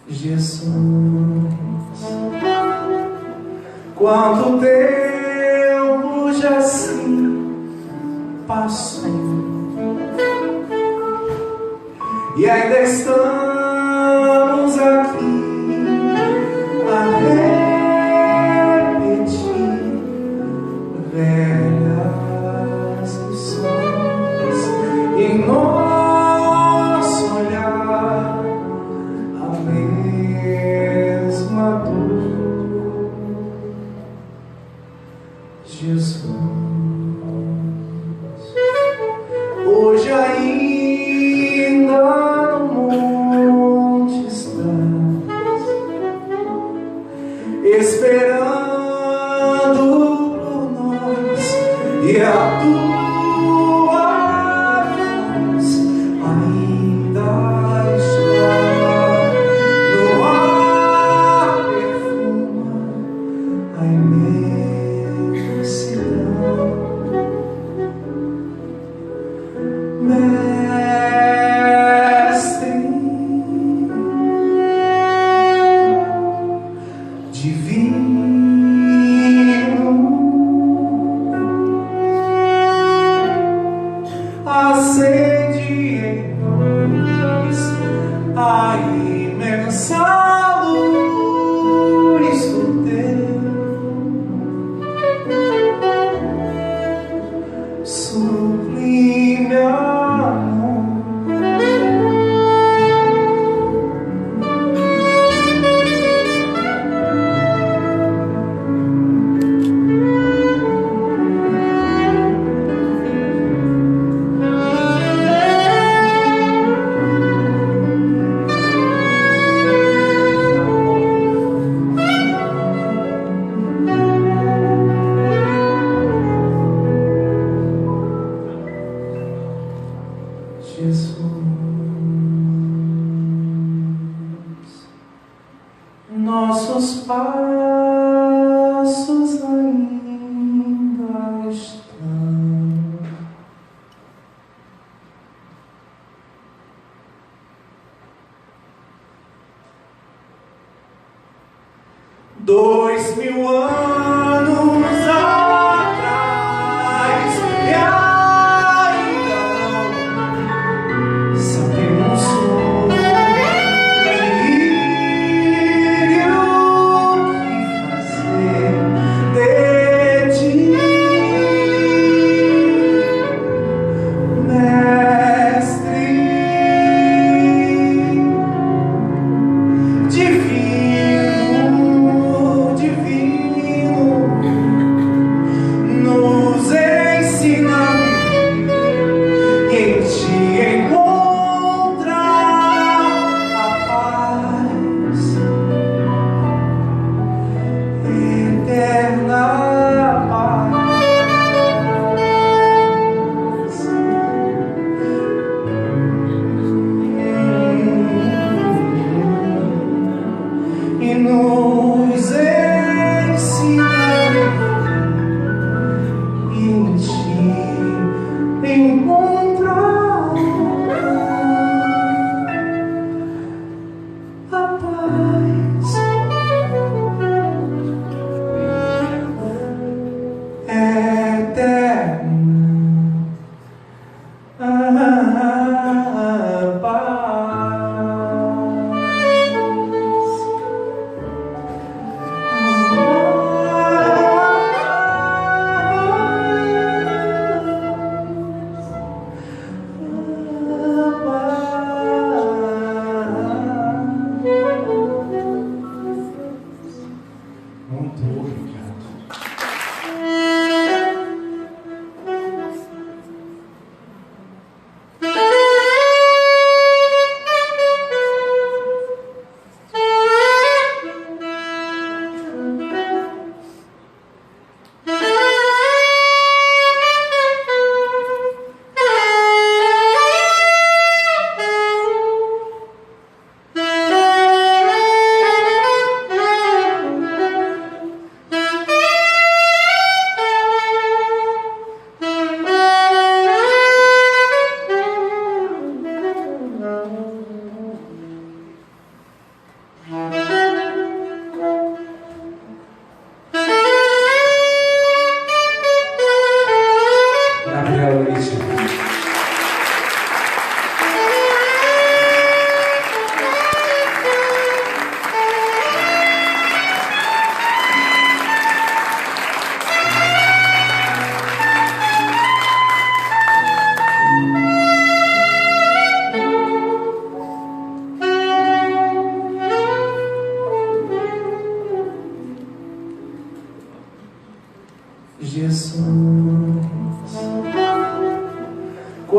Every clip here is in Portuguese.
Jesus, quanto tempo já se passou e ainda estamos aqui a repetir velhas lições em nosso olhar, a mesma dor. Jesus, hoje ainda no monte estás, esperando por nós, e a tua voz ainda está no ar, perfuma a imensidão. Mestre divino, acende em nós a imensa luz do teu sublime amor. Jesus, nossos passos ainda estão dois mil anos atrás, e ainda não sabemos o que fazer de ti, Mestre divino, divino, nos ensina a viver e em ti encontrar a paz eterna, paz. E nos ensina em ti encontrar a paz eterna, a paz.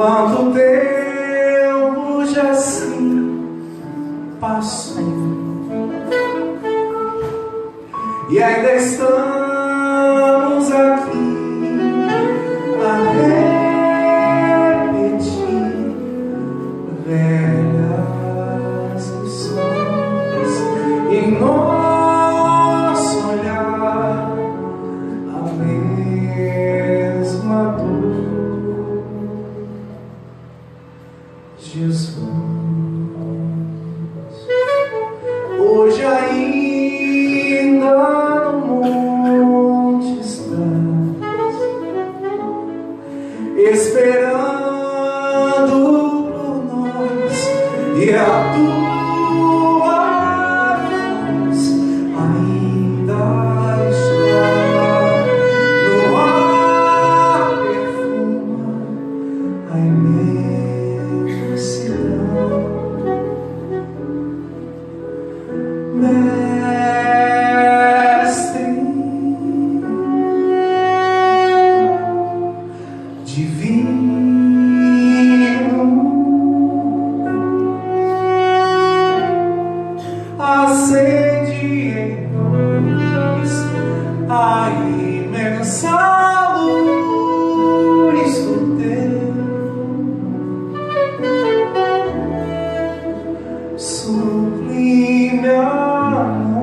Quanto tempo já se passou e ainda estamos aqui a repetir velhas lições em nosso olhar, a mesma dor. Jesus, hoje ainda no monte estás, esperando por nós, e a tua voz ainda está no ar, perfuma a imensidão. Mestre divino, acende em nós a imensa luz do teu sublime amor.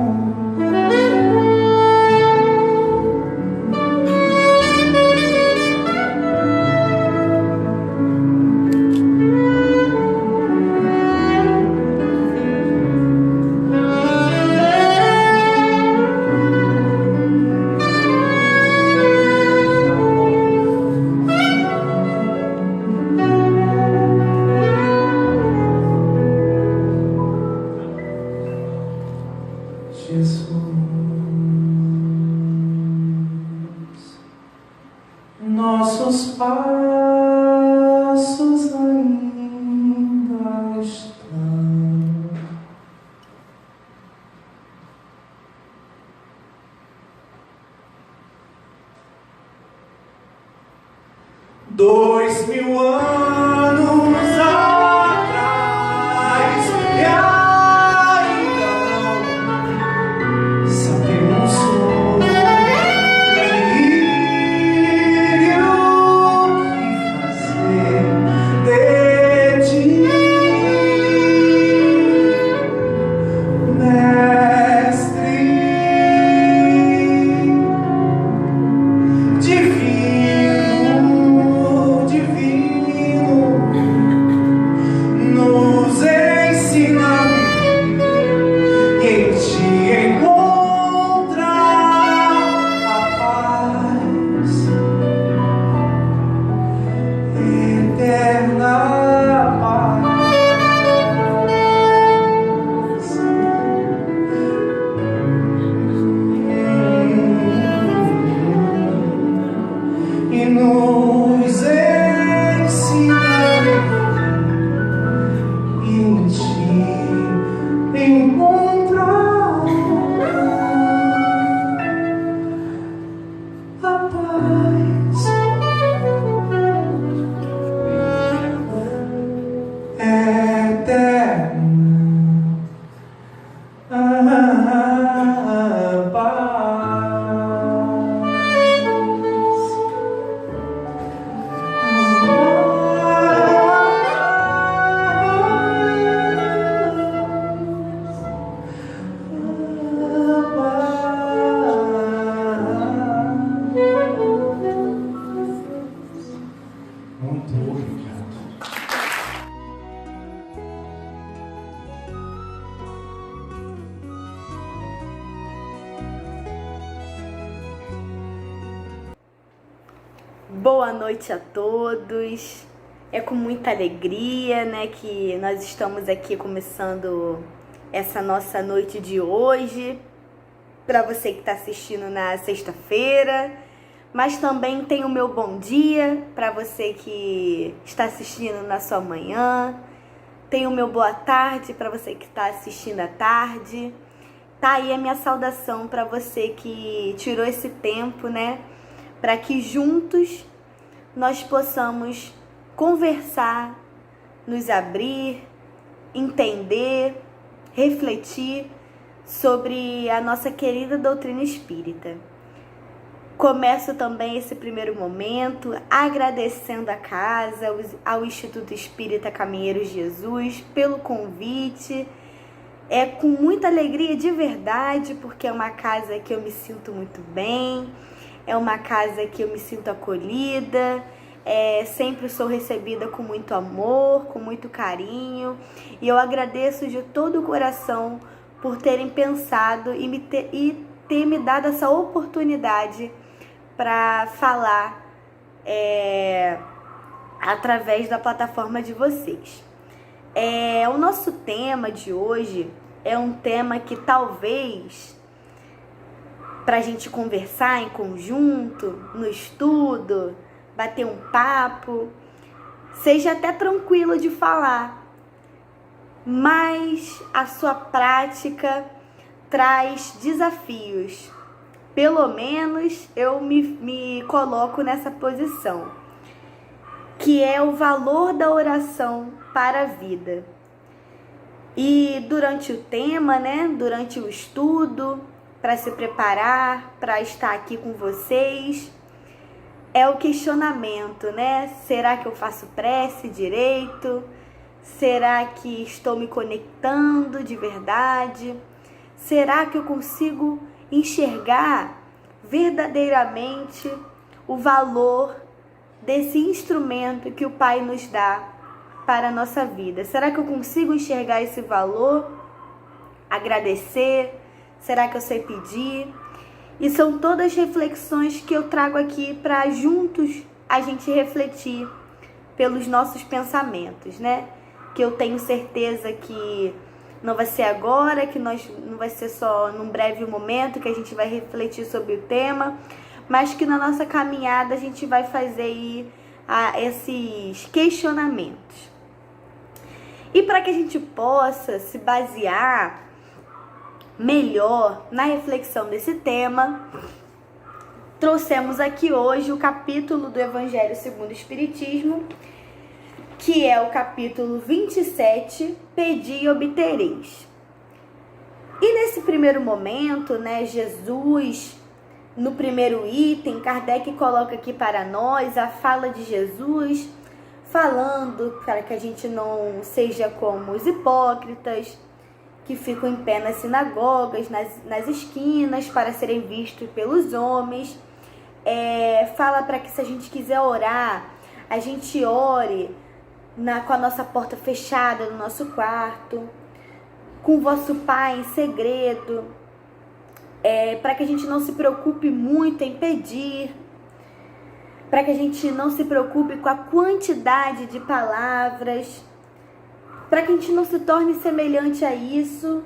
Jesus, nossos passos ainda estão dois mil anos atrás, e ainda não sabemos o que fazer de ti, mestre divino, divino, nos ensina a viver e em ti encontrar a paz eterna, paz. E nos ensina em ti encontrar a paz eterna, a muito obrigado. Boa noite a todos. É com muita alegria, né, que nós estamos aqui começando essa nossa noite de hoje. Para você que está assistindo na sexta-feira, mas também tem o meu bom dia para você que está assistindo na sua manhã. Tem o meu boa tarde para você que está assistindo à tarde. Tá aí a minha saudação para você que tirou esse tempo, né, para que juntos nós possamos conversar, nos abrir, entender, refletir sobre a nossa querida doutrina espírita. Começo também esse primeiro momento agradecendo a casa, ao Instituto Espírita Caminheiros de Jesus pelo convite. É com muita alegria de verdade, porque é uma casa que eu me sinto muito bem, é uma casa que eu me sinto acolhida, sempre sou recebida com muito amor, com muito carinho, e eu agradeço de todo o coração por terem pensado e ter me dado essa oportunidade para falar através da plataforma de vocês. O nosso tema de hoje é um tema que talvez, para a gente conversar em conjunto, no estudo, bater um papo, seja até tranquilo de falar, mas a sua prática traz desafios. Pelo menos eu me coloco nessa posição, que é o valor da oração para a vida. E durante o tema, durante o estudo, para se preparar, para estar aqui com vocês, é o questionamento, Será que eu faço prece direito? Será que estou me conectando de verdade? Será que eu consigo enxergar verdadeiramente o valor desse instrumento que o Pai nos dá para a nossa vida? Será que eu consigo enxergar esse valor? Agradecer? Será que eu sei pedir? E são todas reflexões que eu trago aqui para juntos a gente refletir pelos nossos pensamentos, Que eu tenho certeza que não vai ser agora, que não vai ser só num breve momento que a gente vai refletir sobre o tema, mas que na nossa caminhada a gente vai fazer aí esses questionamentos. E para que a gente possa se basear melhor na reflexão desse tema, trouxemos aqui hoje o capítulo do Evangelho segundo o Espiritismo, que é o capítulo 27, Pedi e obtereis. E nesse primeiro momento, Jesus, no primeiro item, Kardec coloca aqui para nós a fala de Jesus, falando para que a gente não seja como os hipócritas, que ficam em pé nas sinagogas, nas esquinas, para serem vistos pelos homens. Fala para que, se a gente quiser orar, a gente ore com a nossa porta fechada no nosso quarto, com o vosso Pai em segredo, para que a gente não se preocupe muito em pedir, para que a gente não se preocupe com a quantidade de palavras, para que a gente não se torne semelhante a isso,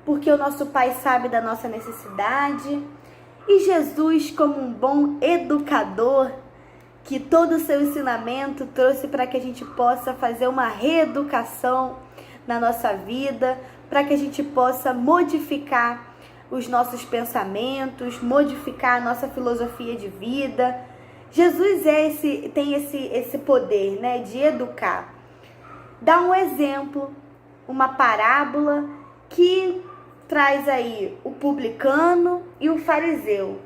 porque o nosso Pai sabe da nossa necessidade. E Jesus, como um bom educador, que todo o seu ensinamento trouxe para que a gente possa fazer uma reeducação na nossa vida, para que a gente possa modificar os nossos pensamentos, modificar a nossa filosofia de vida. Jesus tem esse poder, de educar. Dá um exemplo, uma parábola que traz aí o publicano e o fariseu.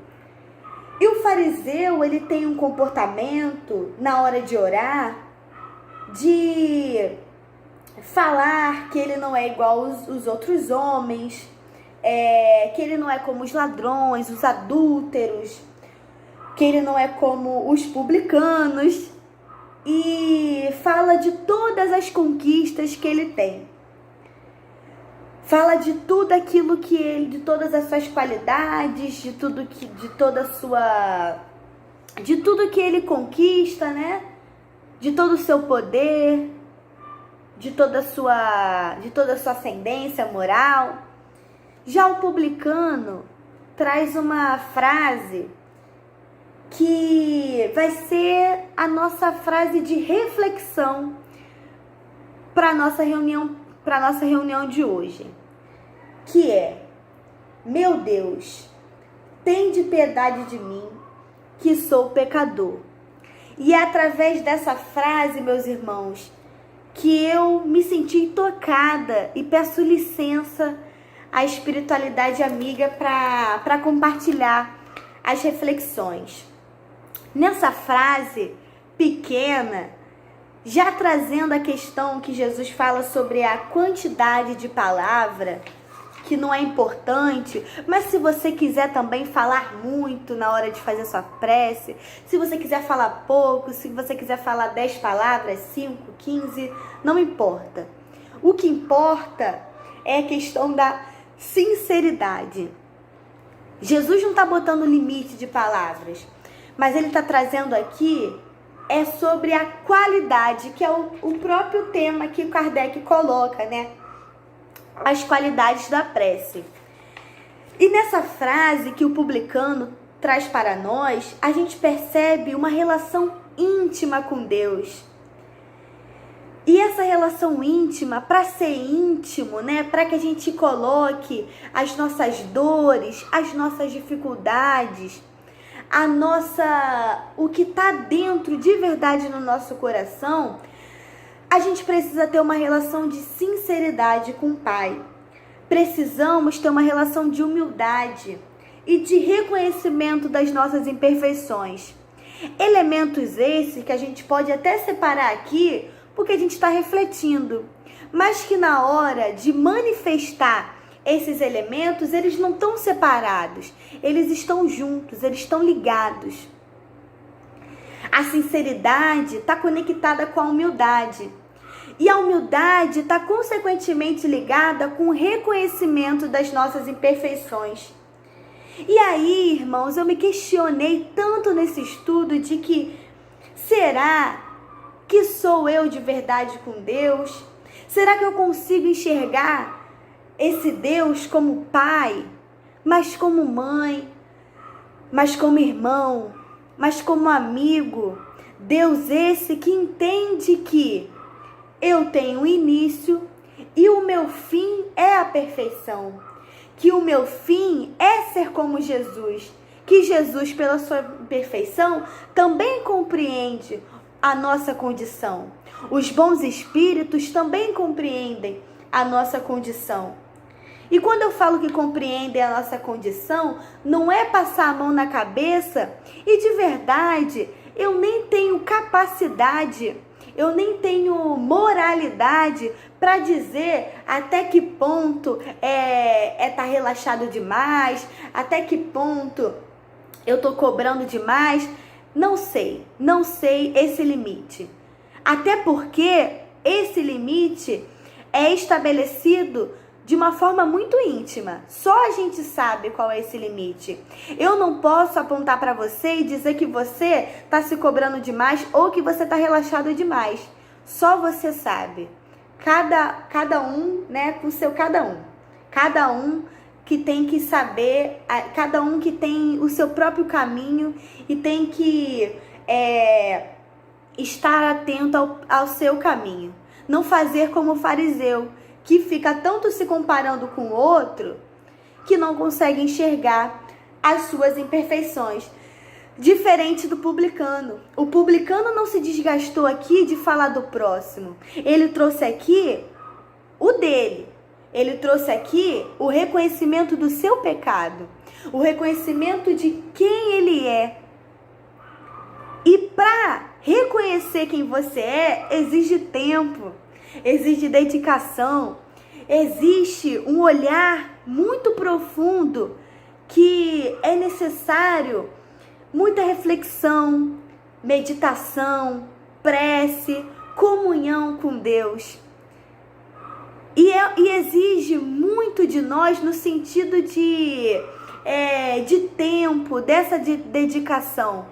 E o fariseu, ele tem um comportamento na hora de orar, de falar que ele não é igual os outros homens, que ele não é como os ladrões, os adúlteros, que ele não é como os publicanos, e fala de todas as conquistas que ele tem. Fala de tudo aquilo de todas as suas qualidades, de tudo que ele conquista, De todo o seu poder, de toda a sua ascendência moral. Já o publicano traz uma frase que vai ser a nossa frase de reflexão para a nossa reunião de hoje, que é: meu Deus, tende piedade de mim, que sou pecador. E é através dessa frase, meus irmãos, que eu me senti tocada e peço licença à espiritualidade amiga para compartilhar as reflexões. Nessa frase pequena, já trazendo a questão que Jesus fala sobre a quantidade de palavra, que não é importante, mas se você quiser também falar muito na hora de fazer sua prece, se você quiser falar pouco, se você quiser falar 10 palavras, 5, 15, não importa. O que importa é a questão da sinceridade. Jesus não está botando limite de palavras, mas ele está trazendo aqui sobre a qualidade, que é o próprio tema que o Kardec coloca, né? As qualidades da prece. E nessa frase que o publicano traz para nós, a gente percebe uma relação íntima com Deus. E essa relação íntima, para ser íntimo, né, para que a gente coloque as nossas dores, as nossas dificuldades, o que está dentro de verdade no nosso coração, a gente precisa ter uma relação de sinceridade com o Pai. Precisamos ter uma relação de humildade e de reconhecimento das nossas imperfeições. Elementos esses que a gente pode até separar aqui, porque a gente está refletindo, mas que na hora de manifestar esses elementos, eles não estão separados, eles estão juntos, eles estão ligados. A sinceridade está conectada com a humildade. E a humildade está consequentemente ligada com o reconhecimento das nossas imperfeições. E aí, irmãos, eu me questionei tanto nesse estudo de que será que sou eu de verdade com Deus? Será que eu consigo enxergar esse Deus como pai, mas como mãe, mas como irmão, mas como amigo? Deus esse que entende que eu tenho um início e o meu fim é a perfeição. Que o meu fim é ser como Jesus. Que Jesus, pela sua perfeição, também compreende a nossa condição. Os bons espíritos também compreendem a nossa condição. E quando eu falo que compreendem a nossa condição, não é passar a mão na cabeça e de verdade eu nem tenho capacidade, eu nem tenho moralidade para dizer até que ponto tá relaxado demais, até que ponto eu tô cobrando demais. Não sei esse limite. Até porque esse limite é estabelecido de uma forma muito íntima. Só a gente sabe qual é esse limite. Eu não posso apontar para você e dizer que você está se cobrando demais ou que você está relaxado demais. Só você sabe. Cada um, né, com o seu cada um. Cada um que tem que saber, cada um que tem o seu próprio caminho e tem que estar atento ao seu caminho. Não fazer como o fariseu, que fica tanto se comparando com o outro, que não consegue enxergar as suas imperfeições. Diferente do publicano. O publicano não se desgastou aqui de falar do próximo. Ele trouxe aqui o dele. Ele trouxe aqui o reconhecimento do seu pecado. O reconhecimento de quem ele é. E para reconhecer quem você é, exige tempo. Exige dedicação, existe um olhar muito profundo que é necessário muita reflexão, meditação, prece, comunhão com Deus. E exige muito de nós no sentido de tempo, dessa dedicação.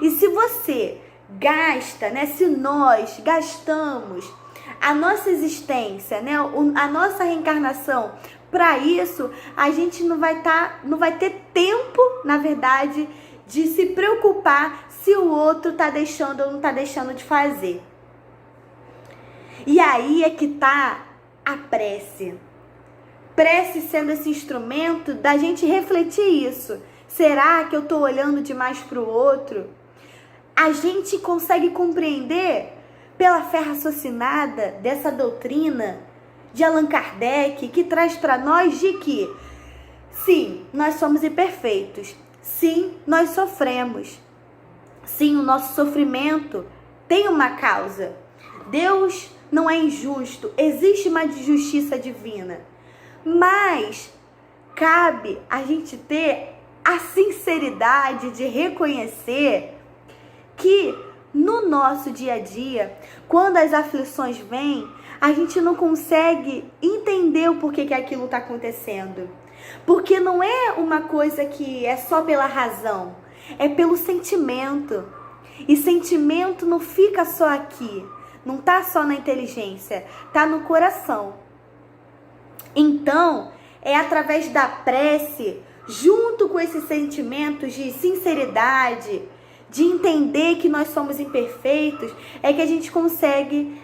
E se você gasta, né, se nós gastamos a nossa existência, né, a nossa reencarnação, para isso, a gente não vai ter tempo, na verdade, de se preocupar se o outro está deixando ou não está deixando de fazer. E aí é que está a prece. Prece sendo esse instrumento da gente refletir isso. Será que eu estou olhando demais para o outro? a gente consegue compreender pela fé raciocinada dessa doutrina de Allan Kardec, que traz para nós de que, sim, nós somos imperfeitos, sim, nós sofremos, sim, o nosso sofrimento tem uma causa. Deus não é injusto, existe uma justiça divina, mas cabe a gente ter a sinceridade de reconhecer que no nosso dia a dia, quando as aflições vêm, a gente não consegue entender o porquê que aquilo está acontecendo. Porque não é uma coisa que é só pela razão, é pelo sentimento. E sentimento não fica só aqui, não está só na inteligência, está no coração. Então, é através da prece, junto com esses sentimentos de sinceridade, de entender que nós somos imperfeitos, é que a gente consegue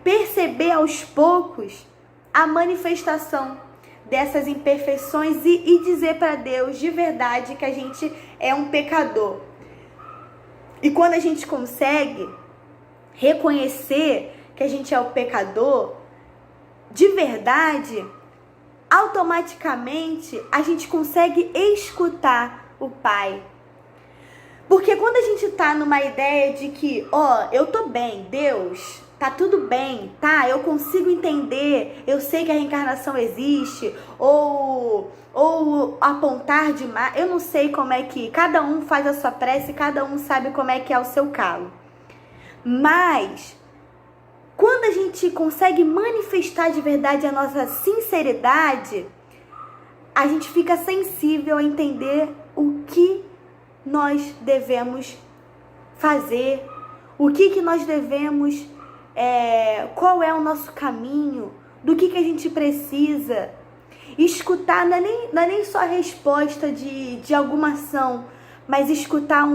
perceber aos poucos a manifestação dessas imperfeições e dizer para Deus de verdade que a gente é um pecador. E quando a gente consegue reconhecer que a gente é o pecador, de verdade, automaticamente a gente consegue escutar o Pai. Porque quando a gente tá numa ideia de que, eu tô bem, Deus, tá tudo bem, tá? Eu consigo entender, eu sei que a reencarnação existe, ou apontar demais, eu não sei como é que, cada um faz a sua prece, cada um sabe como é que é o seu calo. Mas, quando a gente consegue manifestar de verdade a nossa sinceridade, a gente fica sensível a entender o que nós devemos fazer, o que nós devemos, qual é o nosso caminho, do que a gente precisa. Escutar não é nem só a resposta de alguma ação, mas escutar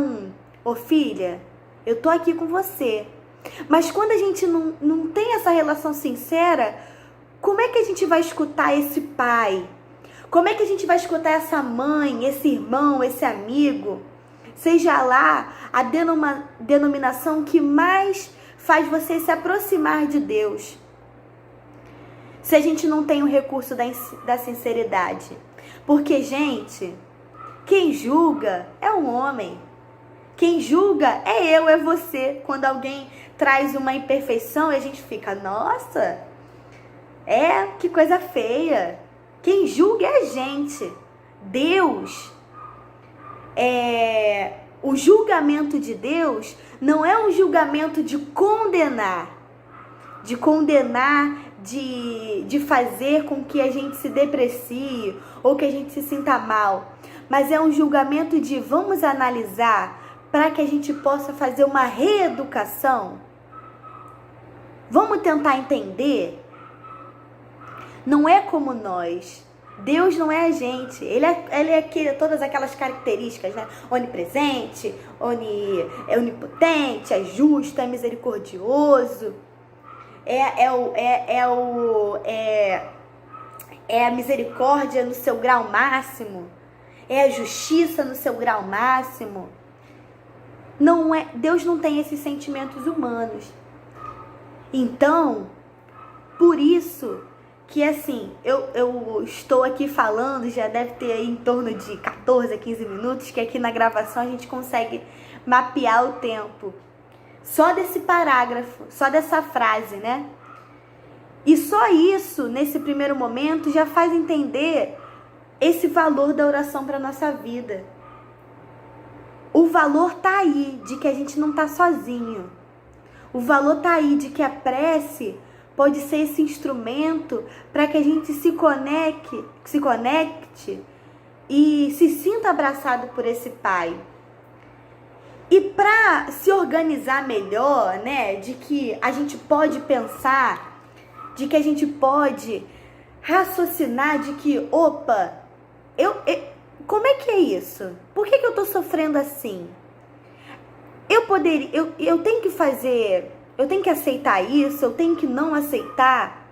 filha, eu tô aqui com você. Mas quando a gente não tem essa relação sincera, como é que a gente vai escutar esse pai? Como é que a gente vai escutar essa mãe, esse irmão, esse amigo? Seja lá a denominação que mais faz você se aproximar de Deus. Se a gente não tem o recurso da sinceridade. Porque, gente, quem julga é um homem. Quem julga é eu, é você. Quando alguém traz uma imperfeição e a gente fica, nossa, que coisa feia. Quem julga é a gente. Deus, o julgamento de Deus não é um julgamento de condenar, de fazer com que a gente se deprecie ou que a gente se sinta mal, mas é um julgamento de vamos analisar para que a gente possa fazer uma reeducação. Vamos tentar entender. Não é como nós. Deus não é a gente. Ele é todas aquelas características, né? Onipresente, é onipotente, é justo, é misericordioso. É a misericórdia no seu grau máximo. É a justiça no seu grau máximo. Deus não tem esses sentimentos humanos. Então, por isso que assim, eu estou aqui falando, já deve ter aí em torno de 14 a 15 minutos, que aqui na gravação a gente consegue mapear o tempo. Só desse parágrafo, só dessa frase, né? E só isso, nesse primeiro momento, já faz entender esse valor da oração para a nossa vida. O valor tá aí, de que a gente não tá sozinho. O valor tá aí, de que a prece pode ser esse instrumento para que a gente se conecte e se sinta abraçado por esse Pai. E para se organizar melhor, né, de que a gente pode pensar, de que a gente pode raciocinar de que, como é que é isso? Por que eu tô sofrendo assim? Eu tenho que fazer, eu tenho que aceitar isso, eu tenho que não aceitar.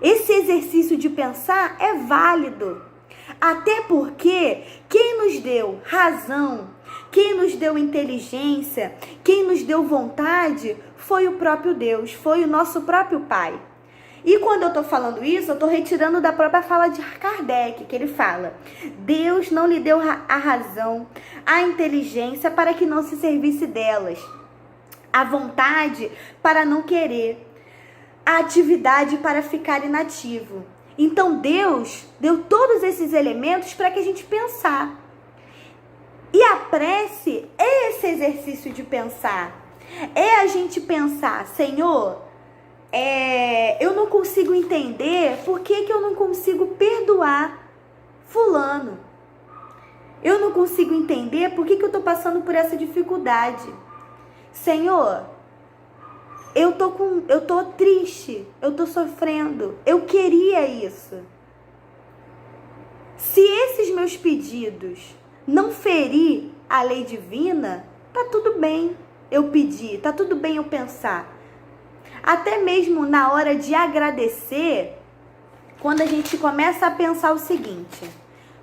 Esse exercício de pensar é válido. Até porque quem nos deu razão, quem nos deu inteligência, quem nos deu vontade, foi o próprio Deus, foi o nosso próprio Pai. E quando eu estou falando isso, eu estou retirando da própria fala de Kardec, que ele fala: Deus não lhe deu a razão, a inteligência para que não se servisse delas, a vontade para não querer, a atividade para ficar inativo. Então Deus deu todos esses elementos para que a gente pensar. E a prece é esse exercício de pensar. É a gente pensar: Senhor, eu não consigo entender por que eu não consigo perdoar fulano. Eu não consigo entender por que eu estou passando por essa dificuldade. Senhor, eu tô triste, eu tô sofrendo, eu queria isso. Se esses meus pedidos não ferir a lei divina, tá tudo bem eu pedir, tá tudo bem eu pensar. Até mesmo na hora de agradecer, quando a gente começa a pensar o seguinte,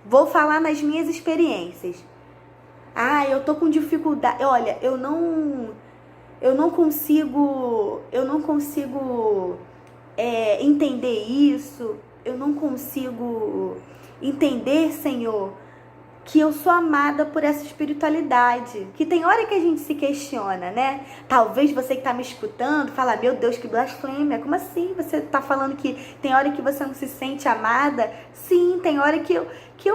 vou falar nas minhas experiências. Eu tô com dificuldade, olha, eu não consigo entender isso, eu não consigo entender, Senhor, que eu sou amada por essa espiritualidade. Que tem hora que a gente se questiona, né? Talvez você que está me escutando fala: meu Deus, que blasfêmia, como assim? Você está falando que tem hora que você não se sente amada? Sim, tem hora que eu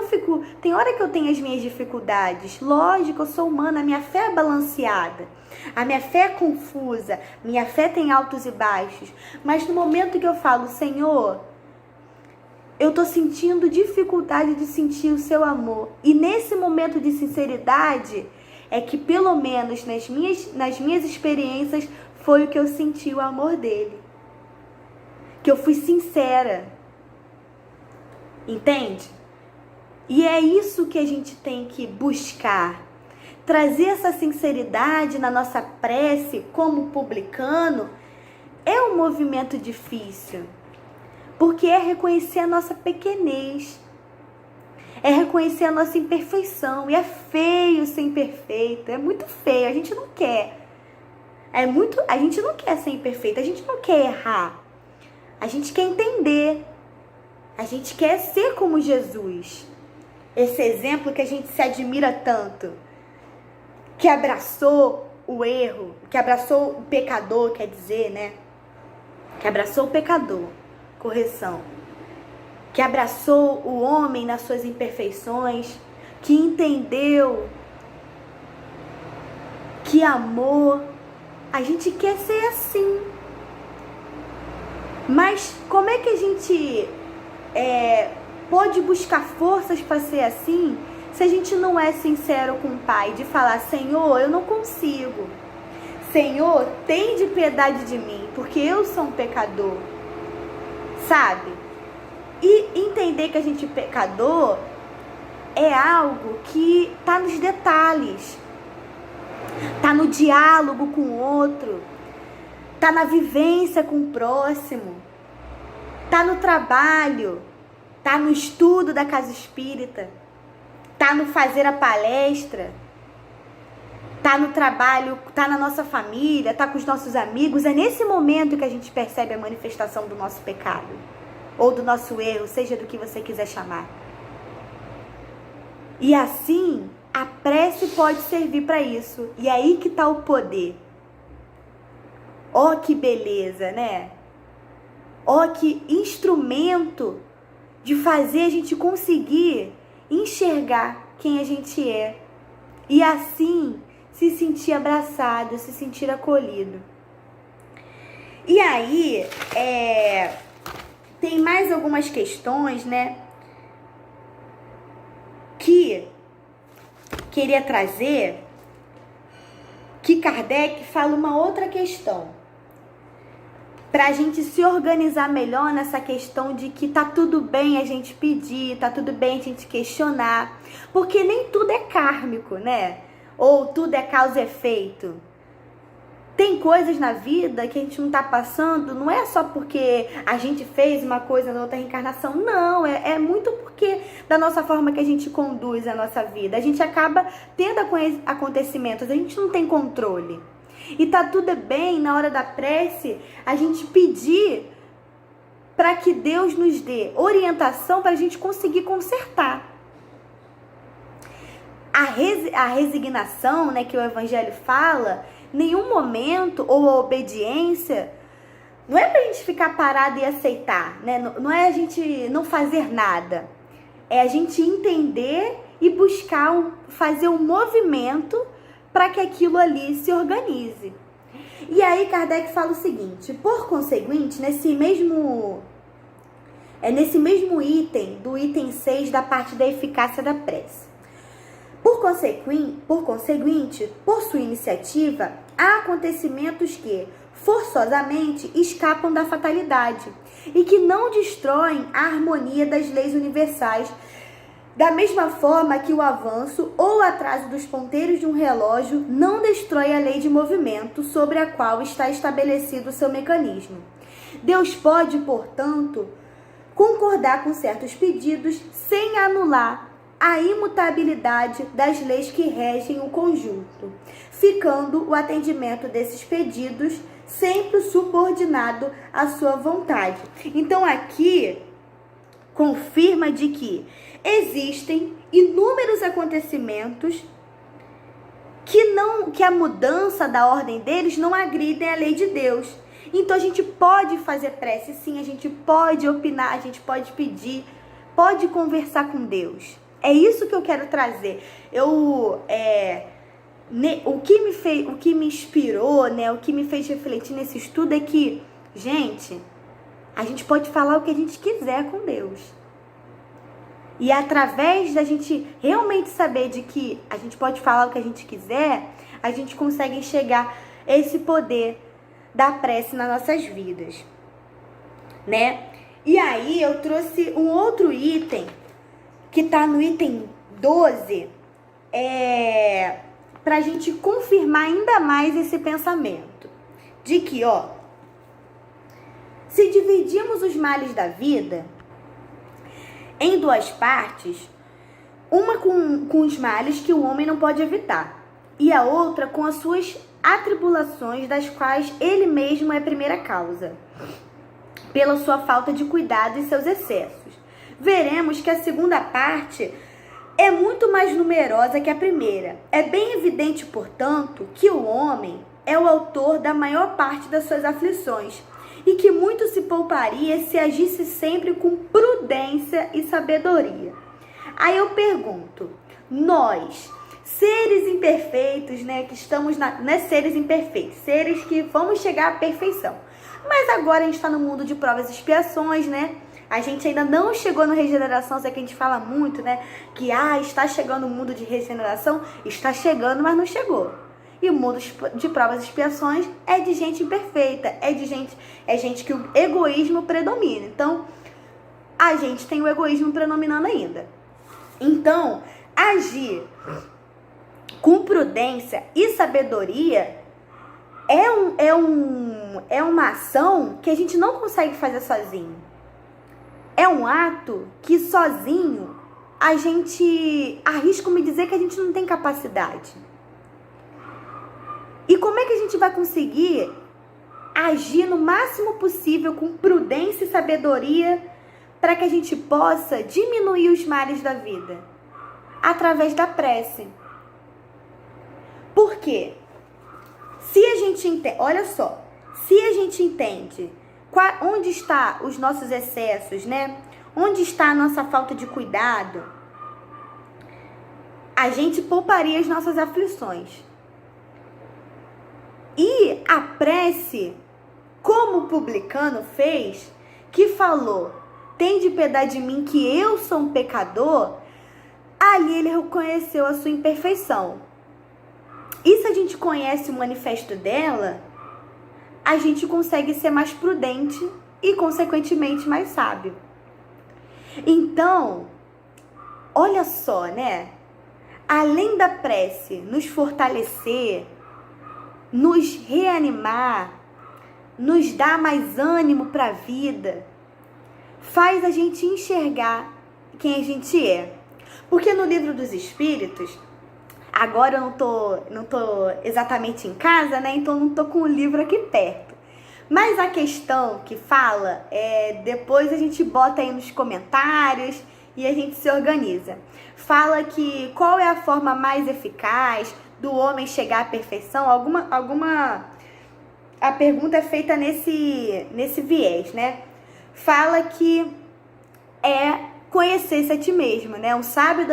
fico, tem hora que eu tenho as minhas dificuldades. Lógico, eu sou humana, a minha fé é balanceada. A minha fé é confusa, minha fé tem altos e baixos. Mas no momento que eu falo: Senhor, eu tô sentindo dificuldade de sentir o seu amor. E nesse momento de sinceridade, é que pelo menos nas minhas experiências, foi o que eu senti, o amor dele. Que eu fui sincera. Entende? E é isso que a gente tem que buscar. Trazer essa sinceridade na nossa prece como publicano é um movimento difícil. Porque é reconhecer a nossa pequenez, é reconhecer a nossa imperfeição. E é feio ser imperfeito, é muito feio, a gente não quer. A gente não quer ser imperfeito, a gente não quer errar. A gente quer entender, a gente quer ser como Jesus. Esse exemplo que a gente se admira tanto, que abraçou o erro, que abraçou o pecador, quer dizer, né? Que abraçou o pecador. Correção, que abraçou o homem nas suas imperfeições, que entendeu, que amou. A gente quer ser assim. Mas como é que a gente pode buscar forças para ser assim, se a gente não é sincero com o Pai, de falar: Senhor, eu não consigo. Senhor, tem de piedade de mim, porque eu sou um pecador. Sabe? E entender que a gente é pecador é algo que tá nos detalhes, tá no diálogo com o outro, tá na vivência com o próximo, tá no trabalho, tá no estudo da casa espírita, tá no fazer a palestra, tá no trabalho, tá na nossa família, tá com os nossos amigos. É nesse momento que a gente percebe a manifestação do nosso pecado, ou do nosso erro, seja do que você quiser chamar. E assim, a prece pode servir para isso. E é aí que tá o poder. Ó, que beleza, né? Ó, que instrumento de fazer a gente conseguir enxergar quem a gente é. E assim se sentir abraçado, se sentir acolhido. E aí, tem mais algumas questões, né, que queria trazer, que Kardec fala uma outra questão, para a gente se organizar melhor nessa questão de que tá tudo bem a gente pedir, tá tudo bem a gente questionar, porque nem tudo é kármico, né? Ou tudo é causa e efeito. Tem coisas na vida que a gente não tá passando, não é só porque a gente fez uma coisa na outra reencarnação, não, é muito porque da nossa forma que a gente conduz a nossa vida. A gente acaba tendo acontecimentos, a gente não tem controle. E tá tudo bem, na hora da prece, a gente pedir para que Deus nos dê orientação para a gente conseguir consertar. A resignação, né, que o Evangelho fala, nenhum momento, ou a obediência, não é pra gente ficar parado e aceitar, né? Não é a gente não fazer nada. É a gente entender e buscar fazer um movimento para que aquilo ali se organize. E aí Kardec fala o seguinte: por conseguinte, nesse mesmo item, do item 6 da parte da eficácia da prece. Por conseguinte, por sua iniciativa, há acontecimentos que, forçosamente, escapam da fatalidade e que não destroem a harmonia das leis universais, da mesma forma que o avanço ou o atraso dos ponteiros de um relógio não destrói a lei de movimento sobre a qual está estabelecido o seu mecanismo. Deus pode, portanto, concordar com certos pedidos sem anular a imutabilidade das leis que regem o conjunto, ficando o atendimento desses pedidos sempre subordinado à sua vontade. Então aqui confirma de que existem inúmeros acontecimentos que a mudança da ordem deles não agridem a lei de Deus. Então a gente pode fazer prece, sim, a gente pode opinar, a gente pode pedir, pode conversar com Deus. É isso que eu quero trazer. O que me inspirou, né, o que me fez refletir nesse estudo é que, gente, a gente pode falar o que a gente quiser com Deus. E através da gente realmente saber de que a gente pode falar o que a gente quiser, a gente consegue enxergar esse poder da prece nas nossas vidas, né? E aí eu trouxe um outro item que está no item 12, para a gente confirmar ainda mais esse pensamento. De que, se dividimos os males da vida em duas partes, uma com os males que o homem não pode evitar, e a outra com as suas atribulações das quais ele mesmo é a primeira causa, pela sua falta de cuidado e seus excessos, veremos que a segunda parte é muito mais numerosa que a primeira. É bem evidente, portanto, que o homem é o autor da maior parte das suas aflições e que muito se pouparia se agisse sempre com prudência e sabedoria. Aí eu pergunto, nós, seres imperfeitos, né, que estamos seres imperfeitos, seres que vamos chegar à perfeição, mas agora a gente está no mundo de provas e expiações, né? A gente ainda não chegou no regeneração, sei que a gente fala muito, né? Que está chegando o mundo de regeneração, está chegando, mas não chegou. E o mundo de provas e expiações é de gente imperfeita, é gente que o egoísmo predomina. Então, a gente tem o egoísmo predominando ainda. Então, agir com prudência e sabedoria é uma ação que a gente não consegue fazer sozinho. É um ato que sozinho a gente, arrisco me dizer que a gente não tem capacidade. E como é que a gente vai conseguir agir no máximo possível com prudência e sabedoria para que a gente possa diminuir os males da vida? Através da prece. Por quê? Se a gente entende, olha só, se a gente entende onde está os nossos excessos, né? Onde está a nossa falta de cuidado, a gente pouparia as nossas aflições. E a prece, como o publicano fez, que falou, tende piedade de mim que eu sou um pecador, ali ele reconheceu a sua imperfeição. E se a gente conhece o manifesto dela, a gente consegue ser mais prudente e, consequentemente, mais sábio. Então, olha só, né? Além da prece nos fortalecer, nos reanimar, nos dar mais ânimo para a vida, faz a gente enxergar quem a gente é. Porque no Livro dos Espíritos, agora eu não tô exatamente em casa, né? Então não tô com o livro aqui perto. Mas a questão que fala, depois a gente bota aí nos comentários e a gente se organiza. Fala que qual é a forma mais eficaz do homem chegar à perfeição? A pergunta é feita nesse viés, né? Fala que é conhecer-se a ti mesmo, né? Um sábio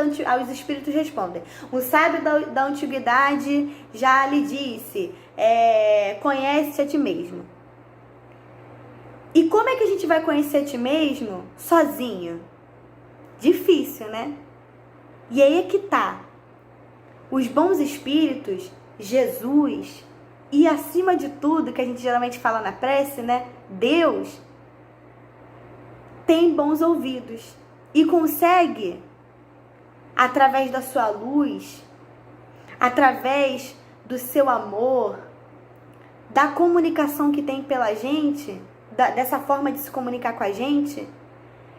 os espíritos respondem. Um sábio da antiguidade já lhe disse, conhece-se a ti mesmo. E como é que a gente vai conhecer a ti mesmo sozinho? Difícil, né? E aí é que tá. Os bons espíritos, Jesus e acima de tudo, que a gente geralmente fala na prece, né? Deus tem bons ouvidos e consegue, através da sua luz, através do seu amor, da comunicação que tem pela gente, dessa forma de se comunicar com a gente,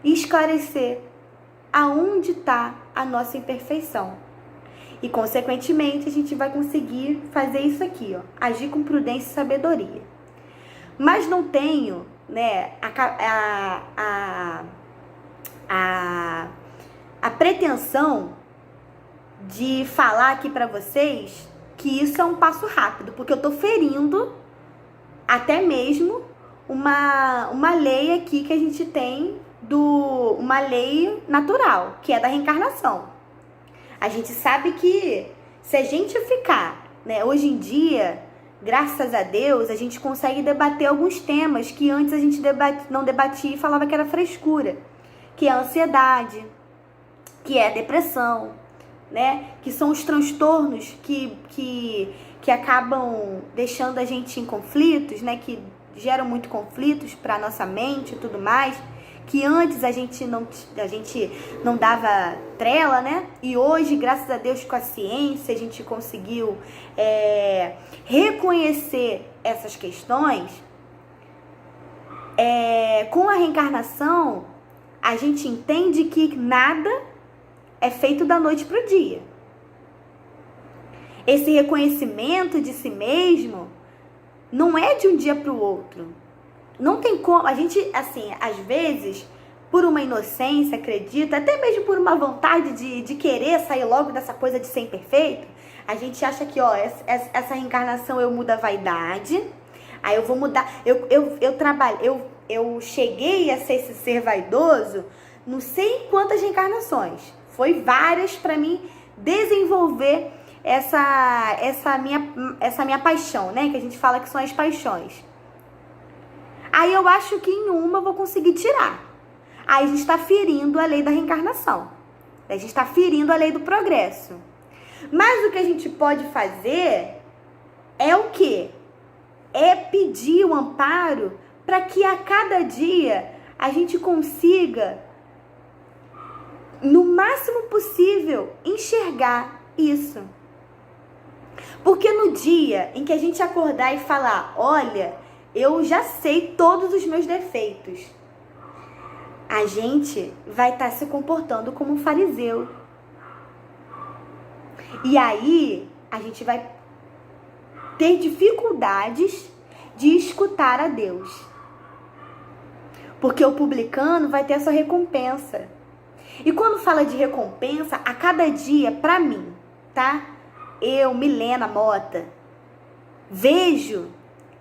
esclarecer aonde está a nossa imperfeição. E, consequentemente, a gente vai conseguir fazer isso aqui, ó, agir com prudência e sabedoria. Mas não tenho, né, a pretensão de falar aqui para vocês que isso é um passo rápido, porque eu tô ferindo até mesmo uma lei aqui que a gente tem, uma lei natural, que é da reencarnação. A gente sabe que se a gente ficar, né, hoje em dia, graças a Deus, a gente consegue debater alguns temas que antes a gente não debatia e falava que era frescura, que é a ansiedade, que é a depressão, né, que são os transtornos que acabam deixando a gente em conflitos, né, que geram muito conflitos para nossa mente e tudo mais, que antes a gente não dava trela, né? E hoje, graças a Deus, com a ciência, a gente conseguiu reconhecer essas questões. Com a reencarnação, a gente entende que nada é feito da noite para o dia. Esse reconhecimento de si mesmo não é de um dia para o outro. Não tem como. A gente, assim, às vezes, por uma inocência, acredita, até mesmo por uma vontade de querer sair logo dessa coisa de ser imperfeito, a gente acha que, ó, essa reencarnação eu mudo a vaidade, aí eu vou mudar. Eu cheguei a ser esse ser vaidoso, não sei em quantas reencarnações. Foi várias para mim desenvolver essa minha paixão, né? Que a gente fala que são as paixões. Aí eu acho que em uma eu vou conseguir tirar. Aí a gente está ferindo a lei da reencarnação. A gente está ferindo a lei do progresso. Mas o que a gente pode fazer é o quê? É pedir o amparo para que a cada dia a gente consiga, no máximo possível, enxergar isso. Porque no dia em que a gente acordar e falar, olha, eu já sei todos os meus defeitos, a gente vai estar se comportando como um fariseu. E aí, a gente vai ter dificuldades de escutar a Deus. Porque o publicano vai ter a sua recompensa. E quando fala de recompensa, a cada dia, pra mim, tá? Eu, Milena Mota, vejo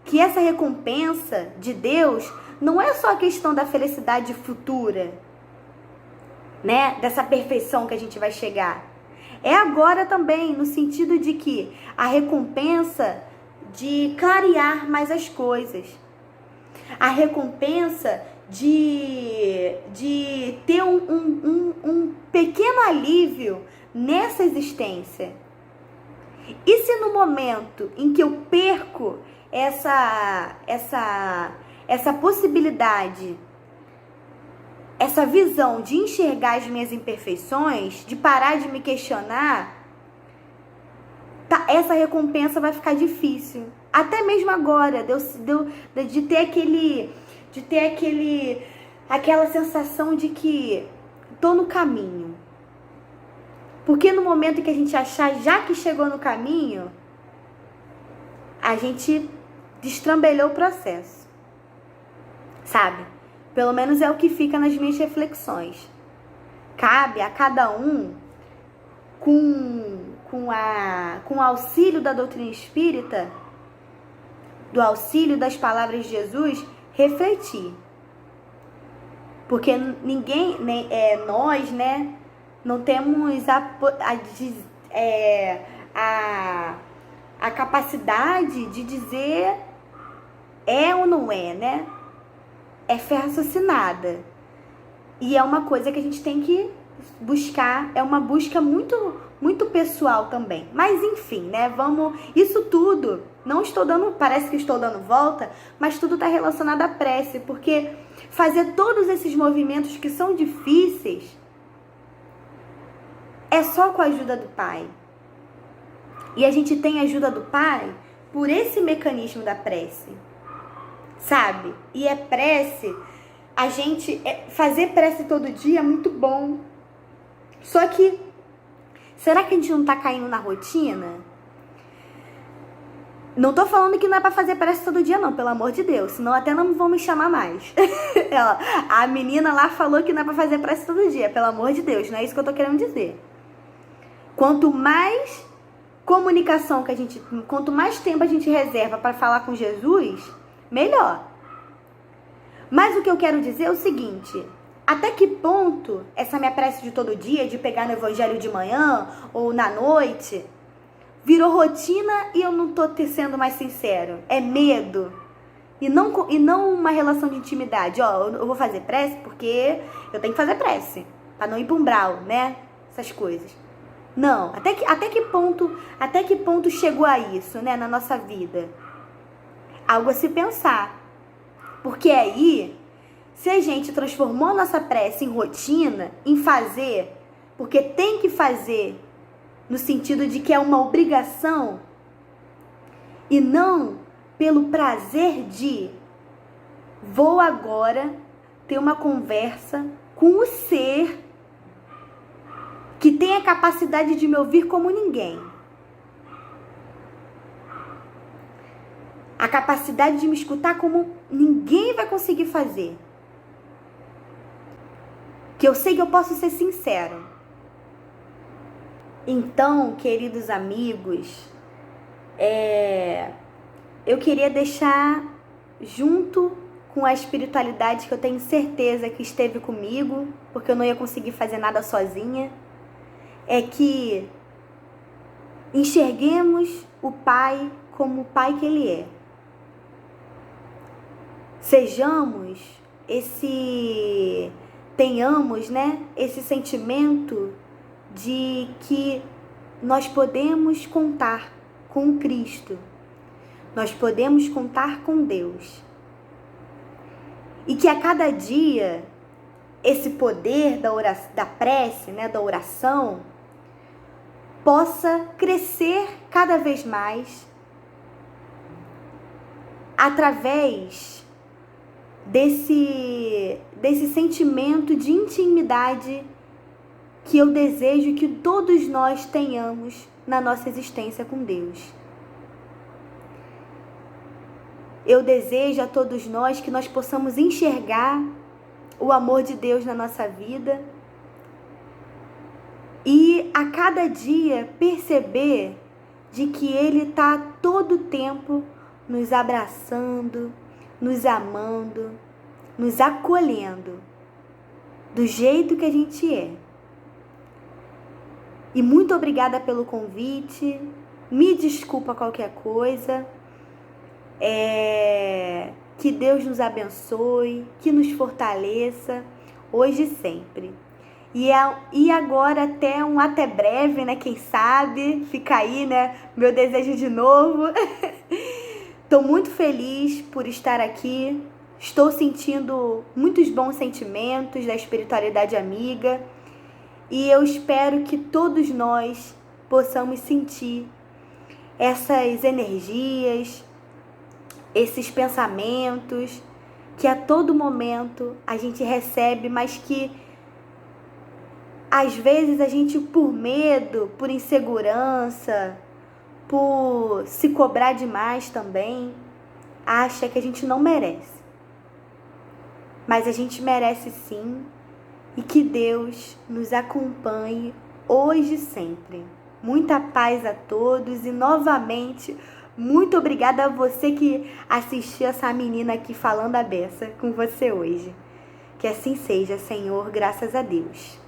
que essa recompensa de Deus não é só a questão da felicidade futura, né? Dessa perfeição que a gente vai chegar. É agora também, no sentido de que a recompensa de clarear mais as coisas. A recompensa de ter um pequeno alívio nessa existência. E se no momento em que eu perco essa possibilidade, essa visão de enxergar as minhas imperfeições, de parar de me questionar, essa recompensa vai ficar difícil. Até mesmo agora, de ter aquela sensação de que tô no caminho. Porque no momento que a gente achar já que chegou no caminho, a gente destrambelhou o processo. Sabe? Pelo menos é o que fica nas minhas reflexões. Cabe a cada um, com o auxílio da doutrina espírita, do auxílio das palavras de Jesus, refletir. Porque ninguém, nós, né, não temos a capacidade de dizer é ou não é, né? É fé raciocinada. E é uma coisa que a gente tem que buscar, é uma busca muito, muito pessoal também. Mas enfim, né? Isso tudo, parece que estou dando volta, mas tudo está relacionado à prece, porque fazer todos esses movimentos que são difíceis é só com a ajuda do Pai. E a gente tem a ajuda do Pai por esse mecanismo da prece. Sabe? E fazer prece todo dia é muito bom. Só que, será que a gente não tá caindo na rotina? Não tô falando que não é pra fazer prece todo dia não, pelo amor de Deus, senão até não vão me chamar mais. A menina lá falou que não é pra fazer prece todo dia, pelo amor de Deus, não é isso que eu tô querendo dizer. Quanto mais comunicação quanto mais tempo a gente reserva para falar com Jesus, melhor. Mas o que eu quero dizer é o seguinte: até que ponto essa minha prece de todo dia, de pegar no evangelho de manhã ou na noite, virou rotina e eu não tô sendo mais sincero? É medo. E não uma relação de intimidade. Eu vou fazer prece porque eu tenho que fazer prece, para não ir para umbral, né? Essas coisas. Não, até que ponto chegou a isso, né, na nossa vida? Algo a se pensar. Porque aí, se a gente transformou a nossa prece em rotina, em fazer, porque tem que fazer, no sentido de que é uma obrigação, e não pelo prazer de vou agora ter uma conversa com o ser que tem a capacidade de me ouvir como ninguém. A capacidade de me escutar como ninguém vai conseguir fazer. Que eu sei que eu posso ser sincero. Então, queridos amigos, eu queria deixar junto com a espiritualidade que eu tenho certeza que esteve comigo, porque eu não ia conseguir fazer nada sozinha, é que enxerguemos o Pai como o Pai que Ele é. Tenhamos, né, esse sentimento de que nós podemos contar com Cristo, nós podemos contar com Deus. E que a cada dia, esse poder da prece, né, da oração, possa crescer cada vez mais através desse sentimento de intimidade que eu desejo que todos nós tenhamos na nossa existência com Deus. Eu desejo a todos nós que nós possamos enxergar o amor de Deus na nossa vida e a cada dia perceber de que Ele está todo o tempo nos abraçando, nos amando, nos acolhendo do jeito que a gente é. E muito obrigada pelo convite. Me desculpa qualquer coisa. Que Deus nos abençoe, que nos fortaleça, hoje e sempre. E agora até breve, né? Quem sabe, fica aí, né? Meu desejo de novo. Estou muito feliz por estar aqui. Estou sentindo muitos bons sentimentos da espiritualidade amiga. E eu espero que todos nós possamos sentir essas energias, esses pensamentos que a todo momento a gente recebe, mas que às vezes a gente, por medo, por insegurança, por se cobrar demais também, acha que a gente não merece. Mas a gente merece sim, e que Deus nos acompanhe hoje e sempre. Muita paz a todos e novamente, muito obrigada a você que assistiu essa menina aqui falando a beça com você hoje. Que assim seja, Senhor, graças a Deus.